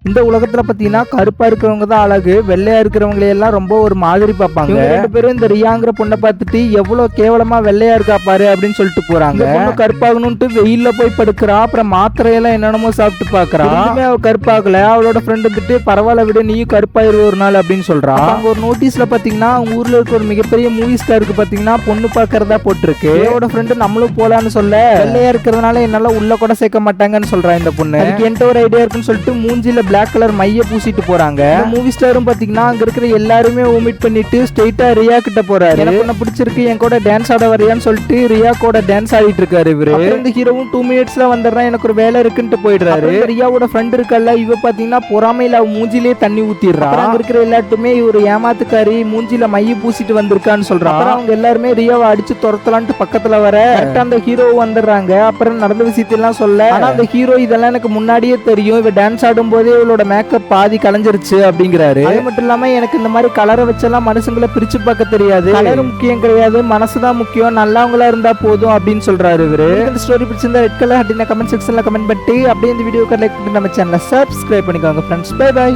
இந்த உலகத்துல பாத்தீங்கன்னா கருப்பா இருக்கிறவங்க தான் அழகு, வெள்ளையா இருக்கிறவங்களை எல்லாம் ரொம்ப ஒரு மாதிரி பார்ப்பாங்க. ரெண்டு பேரும் இந்த ரியாங்கிற பொண்ணை பார்த்துட்டு எவ்வளவு கேவலமா வெள்ளையா இருக்கா பாரு அப்படின்னு சொல்லிட்டு போறாங்க. பொண்ணு கருப்பாகணும்ட்டு வெயில்ல போய் படுக்கிறா, அப்புறம் மாத்திரையெல்லாம் என்னென்னமோ சாப்பிட்டு பாக்குறா. அவ கருப்பாகல. அவளோட ஃப்ரெண்ட் வந்துட்டு பரவாயில்ல விட நீயும் கருப்பாயிரு ஒரு நாள் அப்படின்னு சொல்றா. அங்க ஒரு நோட்டீஸ்ல பாத்தீங்கன்னா அவங்க ஊர்ல இருக்க ஒரு மிகப்பெரிய மூவி ஸ்டாருக்கு பாத்தீங்கன்னா பொண்ணு பாக்குறதா போட்டிருக்கு. அவளோட ஃப்ரெண்டு நம்மளும் போலான்னு சொல்ல வெள்ளையா இருக்கிறதுனால என்னால உள்ள கூட சேர்க்க மாட்டாங்கன்னு சொல்றா இந்த பொண்ணு. அதுக்கு என்கிட்ட ஒரு ஐடியா இருக்குன்னு சொல்லிட்டு மூஞ்சில பிளாக் கலர் மைய பூசிட்டு போறாங்க. மூவி ஸ்டாரும் பாத்தீங்கன்னா அங்க இருக்கிற எல்லாருமே ஓமிட் பண்ணிட்டு ஸ்ட்ரெயிட்டா ரியா கிட்ட போறாரு. எனக்கு என்ன பிடிச்சிருக்கு, என் கூட டான்ஸ் ஆட வரையான்னு சொல்லிட்டு ரியா கூட டான்ஸ் ஆடிட்டு இருக்காரு இவரு. இந்த ஹீரோவும் 2 மினிட்ஸ்ல வந்துடுறான், எனக்கு ஒரு வேலை இருக்குன்னு போயிடுறாரு. ரியாவோட ஃப்ரெண்ட் இருக்கல்ல, இவ பாத்தீங்கன்னா பொறாமையில அவ மூஞ்சிலே தண்ணி ஊத்திடுறா. அங்க இருக்கிற எல்லாத்துமே இவரு ஏமாத்துக்காரி மூஞ்சில மைய பூசிட்டு வந்திருக்கான்னு சொல்றான். அவங்க எல்லாருமே ரியாவை அடிச்சு துரத்தலான்ட்டு பக்கத்துல வர அந்த ஹீரோ வந்துடுறாங்க. அப்புறம் நடந்த விஷயத்தெல்லாம் சொல்ல, ஆனா அந்த ஹீரோ இதெல்லாம் எனக்கு முன்னாடியே தெரியும், இவ டான்ஸ் ஆடும் போதே இவளோட மேக்கப் பாதி கலைஞ்சிருச்சு அப்படிங்கிறாரு. அது மட்டும் இல்லாம எனக்கு இந்த மாதிரி கலரை வச்செல்லாம் மனுஷங்களை பிரிச்சு பார்க்க தெரியாது, கலர் முக்கியம் கிடையாது, மனசுதான் முக்கியம், நல்லவங்களா இருந்தா போதும் அப்படின்னு சொல்றாரு இவரு. இந்த ஸ்டோரி பிடிச்சிருந்தா ரெட் கலர் ஹட்டின கமெண்ட் செக்ஷன்ல கமெண்ட் பண்ணிட்டு அப்படியே இந்த வீடியோக்கு லைக் பண்ணி நம்ம சேனலை சப்ஸ்கிரைப் பண்ணிக்கோங்க ஃப்ரெண்ட்ஸ். By by.